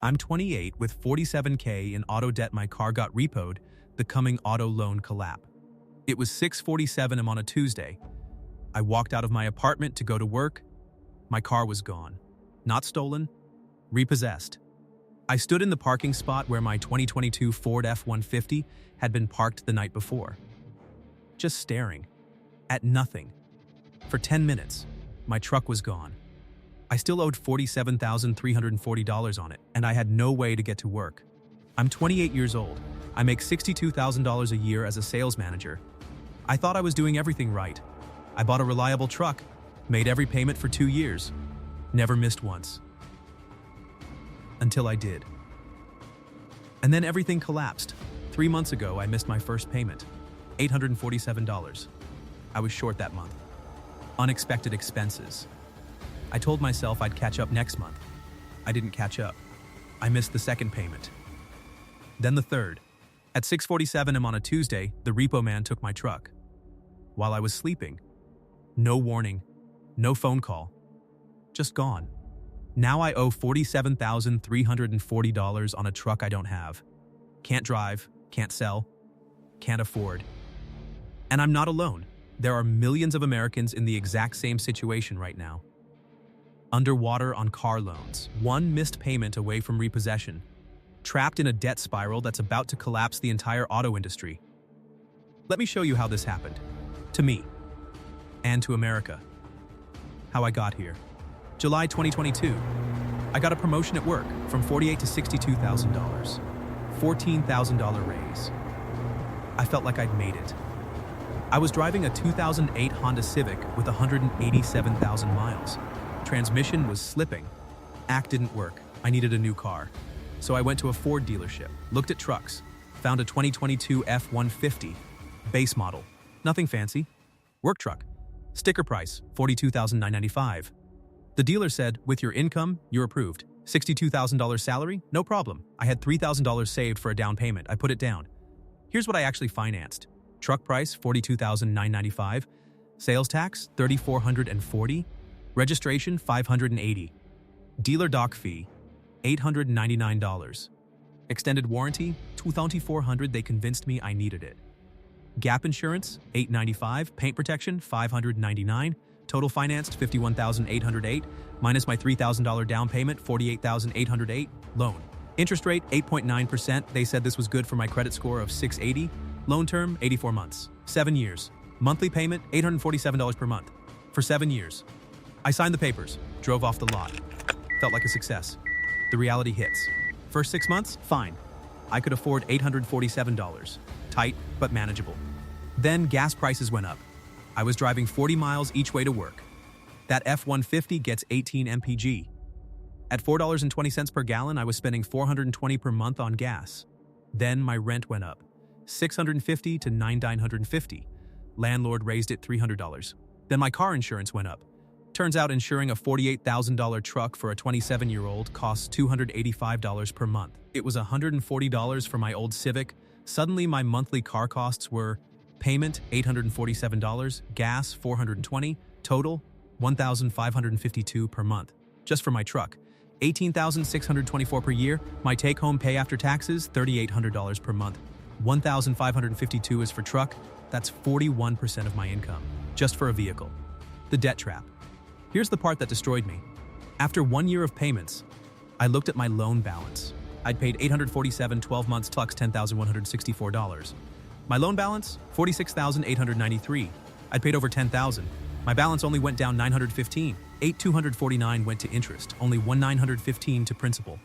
I'm 28 with 47K in auto debt. My car got repoed, the coming auto loan collapse. It was 6:47 am on a Tuesday. I walked out of my apartment to go to work. My car was gone. Not stolen, repossessed. I stood in the parking spot where my 2022 Ford F-150 had been parked the night before, just staring at nothing. For 10 minutes, my truck was gone. I still owed $47,340 on it, and I had no way to get to work. I'm 28 years old. I make $62,000 a year as a sales manager. I thought I was doing everything right. I bought a reliable truck, made every payment for 2 years, never missed once. Until I did. And then everything collapsed. 3 months ago, I missed my first payment, $847. I was short that month. Unexpected expenses. I told myself I'd catch up next month. I didn't catch up. I missed the second payment. Then the third. At 6:47 am on a Tuesday, the repo man took my truck. While I was sleeping. No warning, no phone call. Just gone. Now I owe $47,340 on a truck I don't have. Can't drive, can't sell, can't afford. And I'm not alone. There are millions of Americans in the exact same situation right now. Underwater on car loans, one missed payment away from repossession, trapped in a debt spiral that's about to collapse the entire auto industry. Let me show you how this happened. To me. And to America. How I got here. July 2022. I got a promotion at work from $48,000 to $62,000. $14,000 raise. I felt like I'd made it. I was driving a 2008 Honda Civic with 187,000 miles. Transmission was slipping. ACT didn't work. I needed a new car. So I went to a Ford dealership, looked at trucks, found a 2022 F-150, base model. Nothing fancy. Work truck. Sticker price, $42,995. The dealer said, with your income, you're approved. $62,000 salary? No problem. I had $3,000 saved for a down payment. I put it down. Here's what I actually financed. Truck price, $42,995. Sales tax, $3,440. Registration, $580. Dealer doc fee, $899. Extended warranty, $2,400. They convinced me I needed it. Gap insurance, $895. Paint protection, $599. Total financed, $51,808. Minus my $3,000 down payment, $48,808. Loan. Interest rate, 8.9%. They said this was good for my credit score of 680. Loan term, 84 months. 7 years. Monthly payment, $847 per month. For 7 years. I signed the papers, drove off the lot. Felt like a success. The reality hits. First 6 months, fine. I could afford $847. Tight, but manageable. Then gas prices went up. I was driving 40 miles each way to work. That F-150 gets 18 mpg. At $4.20 per gallon, I was spending $420 per month on gas. Then my rent went up. $650 to $950. Landlord raised it $300. Then my car insurance went up. Turns out insuring a $48,000 truck for a 27-year-old costs $285 per month. It was $140 for my old Civic. Suddenly my monthly car costs were payment $847, gas $420, total $1,552 per month. Just for my truck. $18,624 per year. My take-home pay after taxes, $3,800 per month. $1,552 is for truck. That's 41% of my income, just for a vehicle. The debt trap. Here's the part that destroyed me. After 1 year of payments, I looked at my loan balance. I'd paid $847 12 months plus $10,164. My loan balance, $46,893. I'd paid over $10,000. My balance only went down $915. $8,249 went to interest, only $1,915 to principal.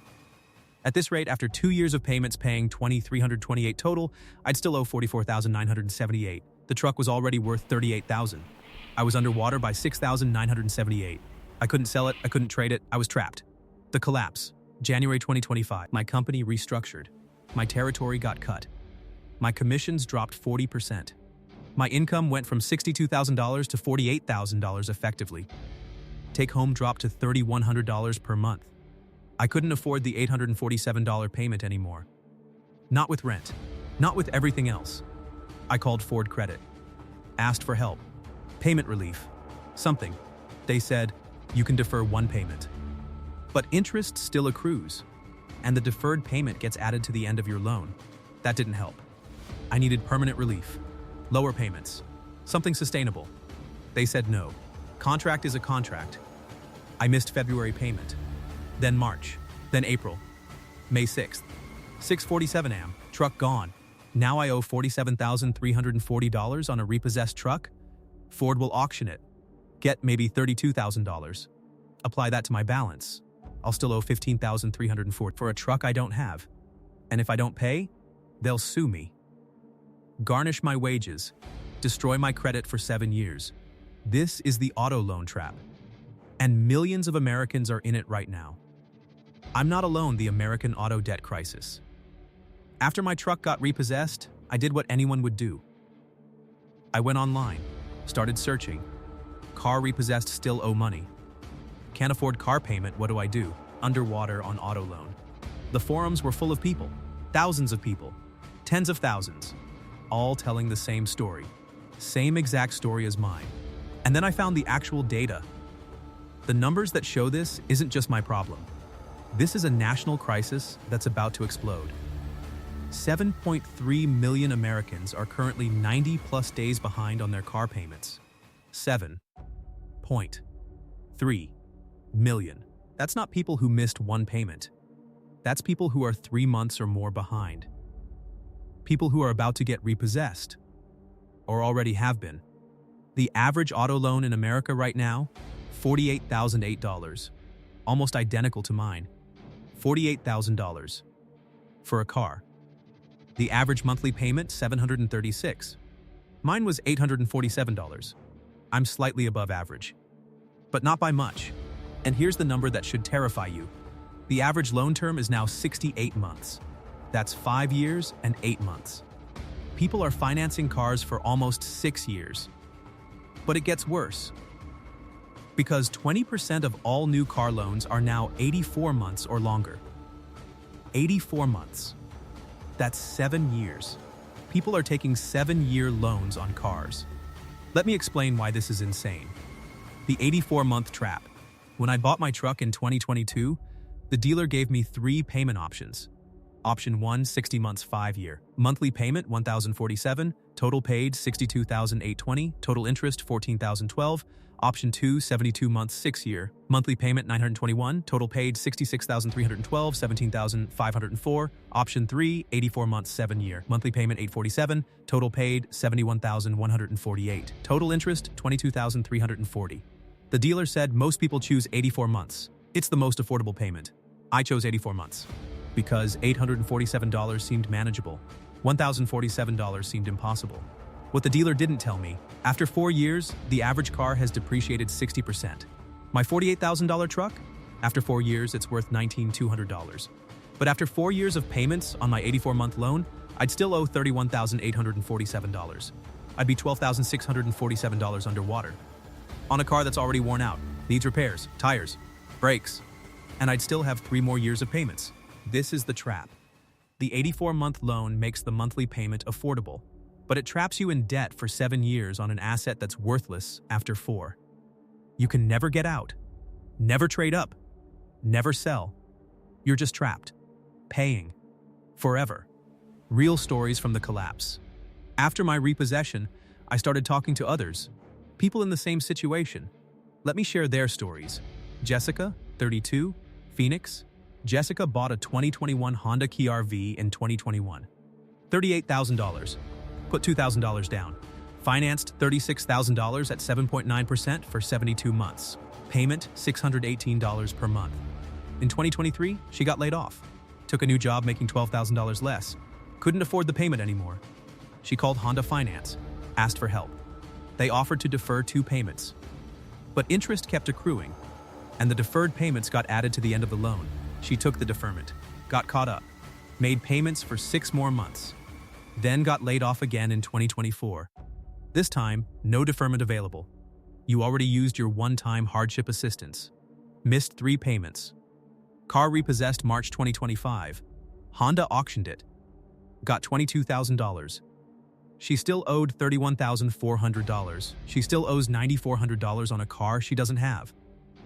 At this rate, after 2 years of payments paying $2,328 total, I'd still owe $44,978. The truck was already worth $38,000. I was underwater by $6,978. I couldn't sell it, I couldn't trade it, I was trapped. The collapse. January 2025. My company restructured. My territory got cut. My commissions dropped 40%. My income went from $62,000 to $48,000 effectively. Take-home dropped to $3,100 per month. I couldn't afford the $847 payment anymore. Not with rent. Not with everything else. I called Ford Credit. Asked for help. Payment relief. Something. They said, you can defer one payment. But interest still accrues. and the deferred payment gets added to the end of your loan. That didn't help. I needed permanent relief, lower payments, something sustainable. They said no. Contract is a contract. I missed February payment, then March, then April, May 6th. 6:47 a.m., truck gone. Now I owe $47,340 on a repossessed truck. Ford will auction it. Get maybe $32,000. Apply that to my balance. I'll still owe $15,340 for a truck I don't have. And if I don't pay, they'll sue me. Garnish my wages. Destroy my credit for 7 years. This is the auto loan trap. And millions of Americans are in it right now. I'm not alone, the American auto debt crisis. After my truck got repossessed, I did what anyone would do. I went online, started searching. Car repossessed, still owe money. Can't afford car payment, what do I do? Underwater on auto loan. The forums were full of people, thousands of people, tens of thousands, all telling the same story. Same exact story as mine. And then I found the actual data. The numbers that show this isn't just my problem. This is a national crisis that's about to explode. 7.3 million Americans are currently 90+ days behind on their car payments. 7.3 million. That's not people who missed one payment. That's people who are 3 months or more behind. People who are about to get repossessed, or already have been. The average auto loan in America right now, $48,008, almost identical to mine. $48,000 for a car. The average monthly payment, $736. Mine was $847. I'm slightly above average, but not by much. And here's the number that should terrify you. The average loan term is now 68 months. That's 5 years and 8 months. People are financing cars for almost 6 years. But it gets worse. Because 20% of all new car loans are now 84 months or longer. 84 months. That's 7 years. People are taking 7-year loans on cars. Let me explain why this is insane. The 84-month trap. When I bought my truck in 2022, the dealer gave me 3 payment options. Option 1, 60 months, 5-year. Monthly payment, $1,047. Total paid, $62,820. Total interest, $14,012. Option 2, 72 months, 6-year. Monthly payment, $921. Total paid, $66,312, $17,504. Option 3, 84 months, 7-year. Monthly payment, $847. Total paid, $71,148. Total interest, $22,340. The dealer said most people choose 84 months. It's the most affordable payment. I chose 84 months. Because $847 seemed manageable. $1,047 seemed impossible. What the dealer didn't tell me, after 4 years, the average car has depreciated 60%. My $48,000 truck? After 4 years, it's worth $19,200. But after 4 years of payments on my 84-month loan, I'd still owe $31,847. I'd be $12,647 underwater. On a car that's already worn out, needs repairs, tires, brakes, and I'd still have 3 more years of payments. This is the trap. The 84-month loan makes the monthly payment affordable, but it traps you in debt for 7 years on an asset that's worthless after 4. You can never get out, never trade up, never sell. You're just trapped, paying, forever. Real stories from the collapse. After my repossession, I started talking to others, people in the same situation. Let me share their stories. Jessica, 32, Phoenix. Jessica bought a 2021 Honda KR-V in 2021. $38,000. Put $2,000 down. Financed $36,000 at 7.9% for 72 months. Payment $618 per month. In 2023, she got laid off. Took a new job making $12,000 less. Couldn't afford the payment anymore. She called Honda Finance, asked for help. They offered to defer 2 payments. But interest kept accruing, and the deferred payments got added to the end of the loan. She took the deferment, got caught up, made payments for 6 more months, then got laid off again in 2024. This time, no deferment available. You already used your one-time hardship assistance. Missed 3 payments. Car repossessed March 2025. Honda auctioned it. Got $22,000. She still owed $31,400. She still owes $9,400 on a car she doesn't have.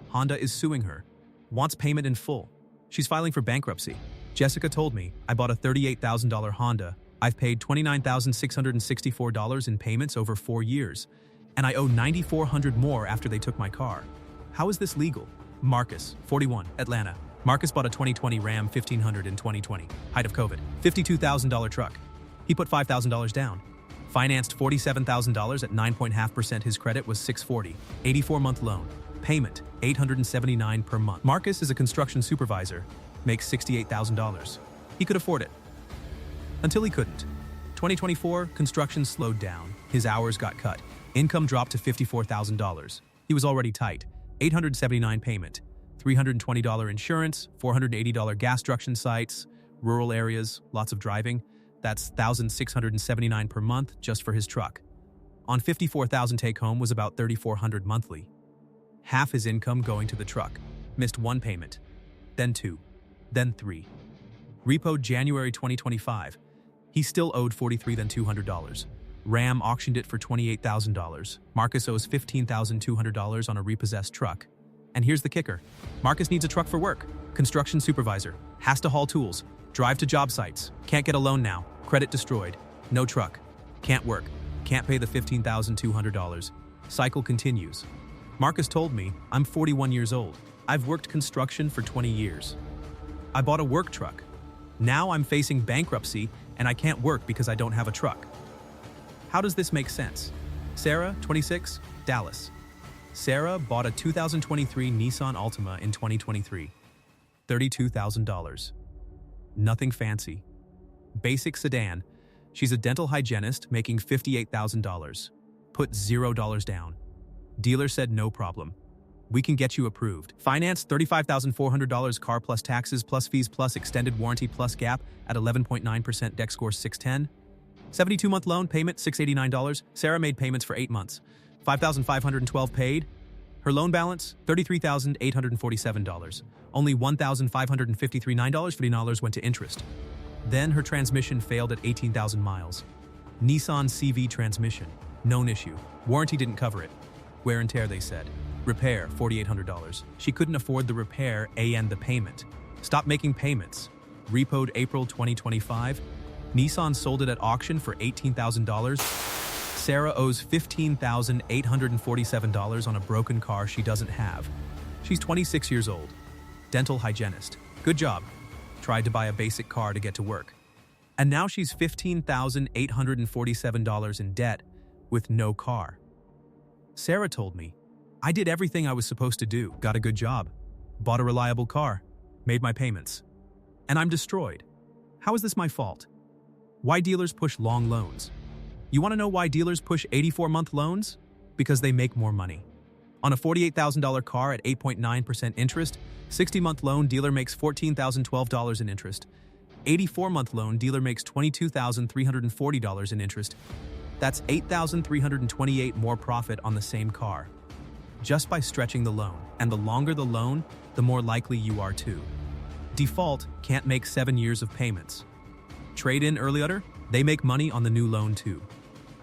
Honda is suing her. Wants payment in full. She's filing for bankruptcy. Jessica told me I bought a $38,000 Honda. I've paid $29,664 in payments over 4 years, and I owe $9,400 more after they took my car. How is this legal? Marcus, 41, Atlanta. Marcus bought a 2020 Ram 1500 in 2020, height of COVID, $52,000 truck. He put $5,000 down. Financed $47,000 at 9.5%. His credit was 640, 84-month loan. Payment, $879 per month. Marcus is a construction supervisor, makes $68,000. He could afford it. Until he couldn't. 2024, construction slowed down. His hours got cut. Income dropped to $54,000. He was already tight. $879 payment, $320 insurance, $480 gas struction sites, rural areas, lots of driving. That's $1,679 per month just for his truck. On $54,000 take-home was about $3,400 monthly. Half his income going to the truck. Missed 1 payment, then 2, then 3. Repo'd January 2025. He still owed $43,200. Ram auctioned it for $28,000. Marcus owes $15,200 on a repossessed truck. And here's the kicker. Marcus needs a truck for work. Construction supervisor. Has to haul tools. Drive to job sites. Can't get a loan now. Credit destroyed. No truck. Can't work. Can't pay the $15,200. Cycle continues. Marcus told me, I'm 41 years old. I've worked construction for 20 years. I bought a work truck. Now I'm facing bankruptcy and I can't work because I don't have a truck. How does this make sense? Sarah, 26, Dallas. Sarah bought a 2023 Nissan Altima in 2023. $32,000. Nothing fancy. Basic sedan. She's a dental hygienist making $58,000. Put $0 down. Dealer said no problem. We can get you approved. Finance $35,400 car plus taxes plus fees plus extended warranty plus gap at 11.9%, deck score 610. 72-month loan, payment $689. Sarah made payments for 8 months. $5,512 paid. Her loan balance $33,847. Only $1,553.49 went to interest. Then her transmission failed at 18,000 miles. Nissan CV transmission, known issue. Warranty didn't cover it. Wear and tear, they said. Repair, $4,800. She couldn't afford the repair and the payment. Stop making payments. Repo'd April 2025. Nissan sold it at auction for $18,000. Sarah owes $15,847 on a broken car she doesn't have. She's 26 years old. Dental hygienist. Good job. Tried to buy a basic car to get to work. And now she's $15,847 in debt with no car. Sarah told me, I did everything I was supposed to do, got a good job, bought a reliable car, made my payments, and I'm destroyed. How is this my fault? Why dealers push long loans? You want to know why dealers push 84-month loans? Because they make more money. On a $48,000 car at 8.9% interest, 60-month loan dealer makes $14,012 in interest. 84-month loan dealer makes $22,340 in interest. That's $8,328 more profit on the same car. Just by stretching the loan, and the longer the loan, the more likely you are to. Default can't make 7 years of payments. Trade-in earlier, they make money on the new loan too.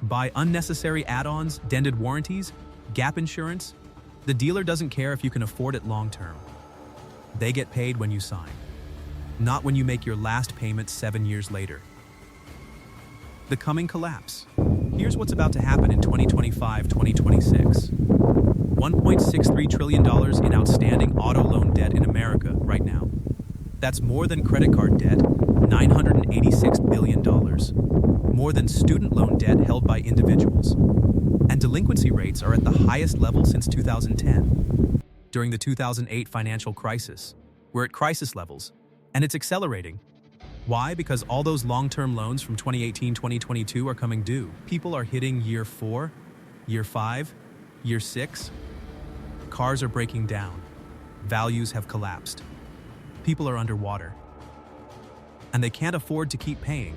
Buy unnecessary add-ons, dented warranties, gap insurance. The dealer doesn't care if you can afford it long-term. They get paid when you sign, not when you make your last payment 7 years later. The coming collapse. Here's what's about to happen in 2025-2026. $1.63 trillion in outstanding auto loan debt in America right now. That's more than credit card debt, $986 billion. More than student loan debt held by individuals. And delinquency rates are at the highest level since 2010. During the 2008 financial crisis, we're at crisis levels, and it's accelerating. Why? Because all those long-term loans from 2018-2022 are coming due. People are hitting year 4, year 5, year 6. Cars are breaking down. Values have collapsed. People are underwater. And they can't afford to keep paying.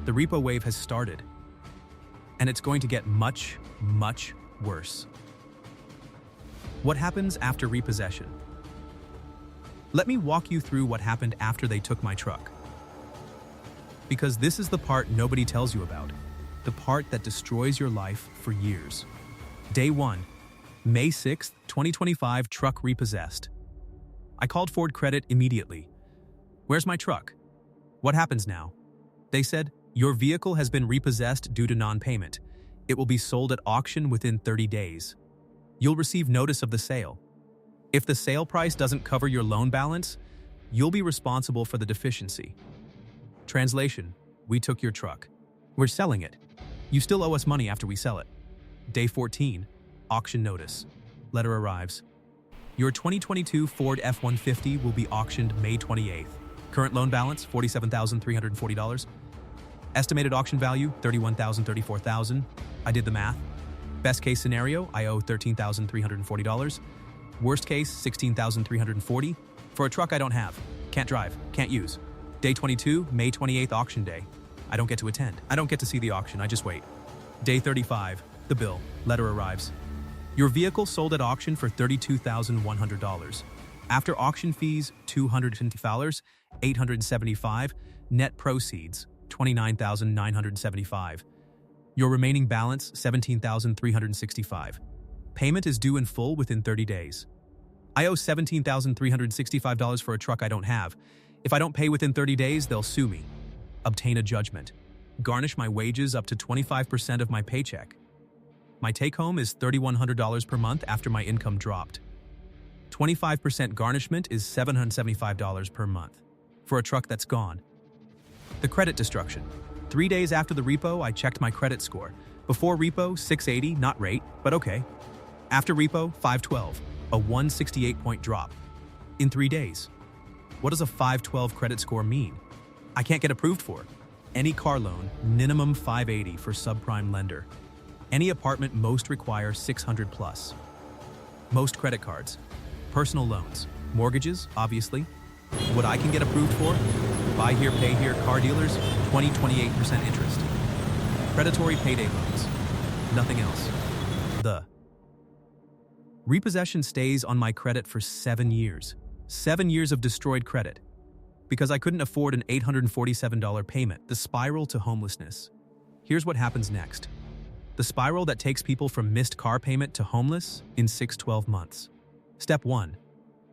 The repo wave has started. And it's going to get much, much worse. What happens after repossession? Let me walk you through what happened after they took my truck. Because this is the part nobody tells you about. The part that destroys your life for years. Day 1, May 6th, 2025, truck repossessed. I called Ford Credit immediately. Where's my truck? What happens now? They said, your vehicle has been repossessed due to non-payment. It will be sold at auction within 30 days. You'll receive notice of the sale. If the sale price doesn't cover your loan balance, you'll be responsible for the deficiency. Translation: we took your truck. We're selling it. You still owe us money after we sell it. Day 14, auction notice. Letter arrives. Your 2022 Ford F-150 will be auctioned May 28th. Current loan balance, $47,340. Estimated auction value, $31,000, $34,000. I did the math. Best case scenario, I owe $13,340. Worst case, $16,340. For a truck I don't have. Can't drive, can't use. Day 22, May 28th auction day. I don't get to attend. I don't get to see the auction, I just wait. Day 35, the bill. Letter arrives. Your vehicle sold at auction for $32,100. After auction fees, $250, $875, net proceeds, $29,975. Your remaining balance, $17,365. Payment is due in full within 30 days. I owe $17,365 for a truck I don't have. If I don't pay within 30 days, they'll sue me. Obtain a judgment. Garnish my wages up to 25% of my paycheck. My take-home is $3,100 per month after my income dropped. 25% garnishment is $775 per month for a truck that's gone. The credit destruction. 3 days after the repo, I checked my credit score. Before repo, 680, not rate, but okay. After repo, 512, a 168-point drop. In 3 days. What does a 512 credit score mean? I can't get approved for. Any car loan, minimum 580 for subprime lender. Any apartment most require 600 plus. Most credit cards. Personal loans. Mortgages, obviously. What I can get approved for? Buy here, pay here, car dealers, 28% interest. Predatory payday loans. Nothing else. The repossession stays on my credit for 7 years. 7 years of destroyed credit. Because I couldn't afford an $847 payment, the spiral to homelessness. Here's what happens next. The spiral that takes people from missed car payment to homeless in 6-12 months. Step 1.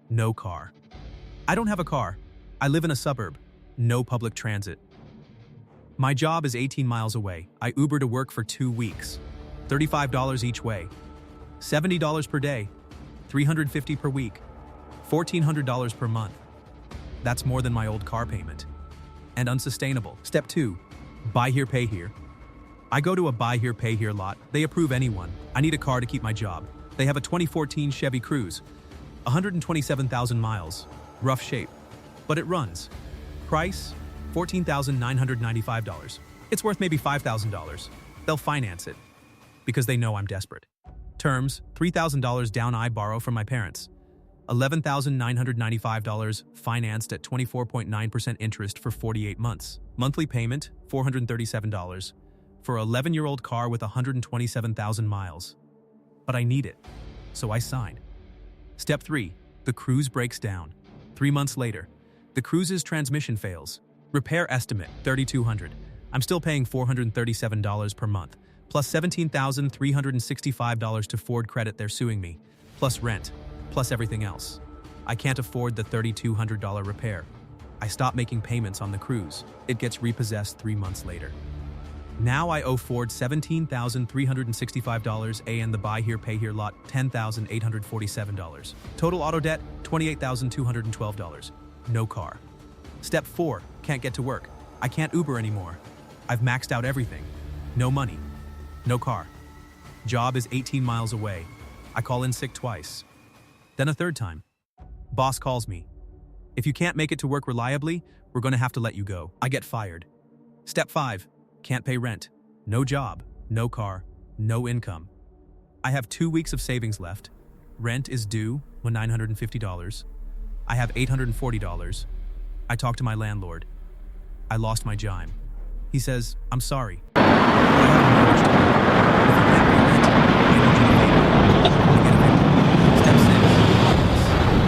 No car. I don't have a car. I live in a suburb. No public transit. My job is 18 miles away. I Uber to work for 2 weeks. $35 each way. $70 per day. $350 per week. $1,400 per month. That's more than my old car payment. And unsustainable. Step 2. Buy here, pay here. I go to a buy here, pay here lot. They approve anyone. I need a car to keep my job. They have a 2014 Chevy Cruze. 127,000 miles. Rough shape. But it runs. Price, $14,995. It's worth maybe $5,000. They'll finance it. Because they know I'm desperate. Terms, $3,000 down I borrow from my parents. $11,995 financed at 24.9% interest for 48 months. Monthly payment, $437. For an 11-year-old car with 127,000 miles. But I need it, so I sign. Step 3. The Cruze breaks down. 3 months later, the Cruze's transmission fails. Repair estimate, $3,200. I'm still paying $437 per month, plus $17,365 to Ford credit they're suing me, plus rent, plus everything else. I can't afford the $3,200 repair. I stop making payments on the Cruze. It gets repossessed 3 months later. Now I owe Ford $17,365 and the buy here, pay here lot $10,847. Total auto debt, $28,212. No car. Step 4, can't get to work. I can't Uber anymore. I've maxed out everything. No money. No car. Job is 18 miles away. I call in sick twice. Then a third time. Boss calls me. If you can't make it to work reliably, we're going to have to let you go. I get fired. Step 5. Can't pay rent. No job, no car, no income. I have 2 weeks of savings left. Rent is due $950. I have $840. I talk to my landlord. I lost my dime. He says, I'm sorry. I haven't managed to. If you can't pay rent, I need you to pay me. I get evicted. Step 6.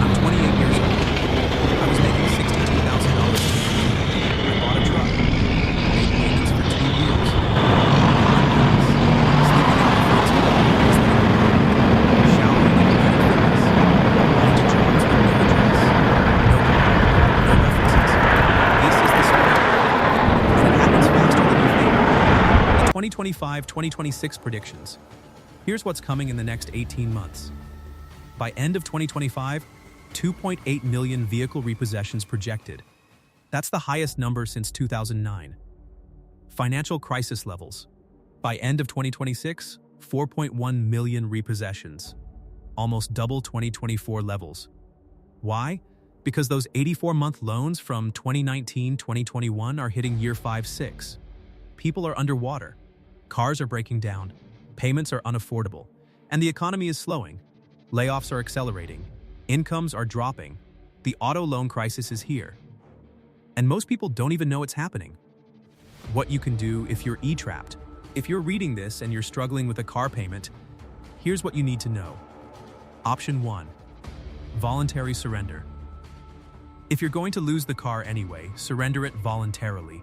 I'm 28 years old. I was making $62,000 a year. I bought a truck. Made payments for 2 years. Sleeping in my friend's home. Showering in private fitness. Applying to jobs with no address. No car. No references. 2025-2026 predictions. Here's what's coming in the next 18 months. By end of 2025, 2.8 million vehicle repossessions projected. That's the highest number since 2009. Financial crisis levels. By end of 2026, 4.1 million repossessions. Almost double 2024 levels. Why? Because those 84-month loans from 2019-2021 are hitting year 5-6. People are underwater. Cars are breaking down. Payments are unaffordable. And the economy is slowing. Layoffs are accelerating. Incomes are dropping. The auto loan crisis is here. And most people don't even know it's happening. What you can do if you're trapped. If you're reading this and you're struggling with a car payment, here's what you need to know. Option 1. Voluntary surrender. If you're going to lose the car anyway, surrender it voluntarily.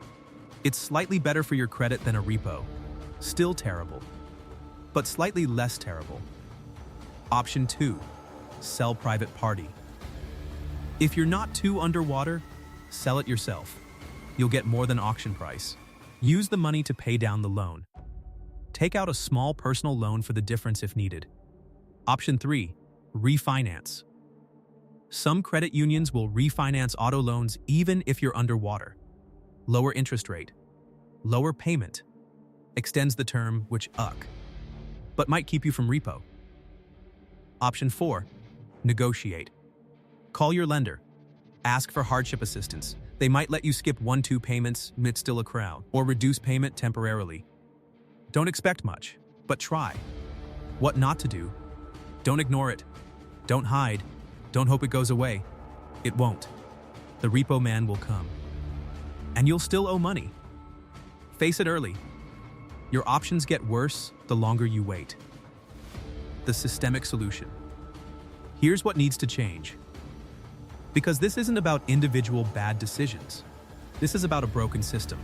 It's slightly better for your credit than a repo. Still terrible, but slightly less terrible. Option 2. Sell private party. If you're not too underwater, sell it yourself. You'll get more than auction price. Use the money to pay down the loan. Take out a small personal loan for the difference if needed. Option 3. Refinance. Some credit unions will refinance auto loans even if you're underwater. Lower interest rate. Lower payment. Extends the term, which but might keep you from repo. Option 4. Negotiate. Call your lender. Ask for hardship assistance. They might let you skip 1-2 payments mid still a crowd, or reduce payment temporarily. Don't expect much, but try. What not to do? Don't ignore it. Don't hide. Don't hope it goes away. It won't. The repo man will come. And you'll still owe money. Face it early. Your options get worse the longer you wait. The systemic solution. Here's what needs to change. Because this isn't about individual bad decisions. This is about a broken system.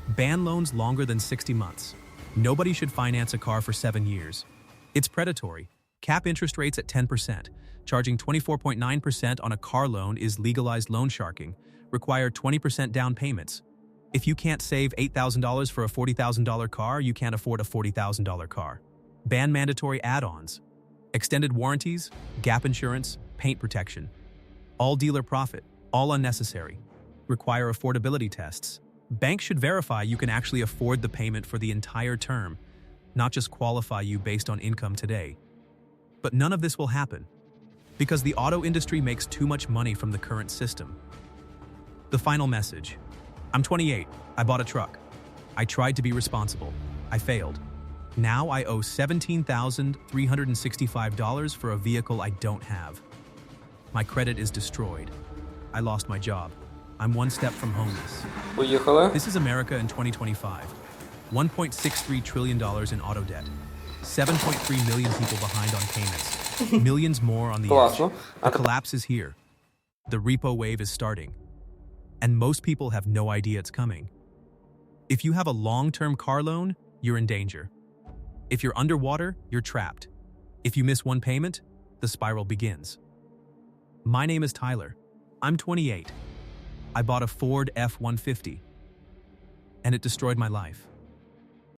Ban loans longer than 60 months. Nobody should finance a car for 7 years. It's predatory. Cap interest rates at 10%. Charging 24.9% on a car loan is legalized loan sharking. Require 20% down payments. If you can't save $8,000 for a $40,000 car, you can't afford a $40,000 car. Ban mandatory add-ons. Extended warranties, gap insurance, paint protection. All dealer profit, all unnecessary. Require affordability tests. Banks should verify you can actually afford the payment for the entire term, not just qualify you based on income today. But none of this will happen, because the auto industry makes too much money from the current system. The final message. I'm 28. I bought a truck. I tried to be responsible. I failed. Now I owe $17,365 for a vehicle I don't have. My credit is destroyed. I lost my job. I'm one step from homeless. Поїхали. This is America in 2025. $1.63 trillion in auto debt. 7.3 million people behind on payments. Millions more on the edge. Класно. The collapse is here. The repo wave is starting. And most people have no idea it's coming. If you have a long-term car loan, you're in danger. If you're underwater, you're trapped. If you miss one payment, the spiral begins. My name is Tyler. I'm 28. I bought a Ford F-150, and it destroyed my life.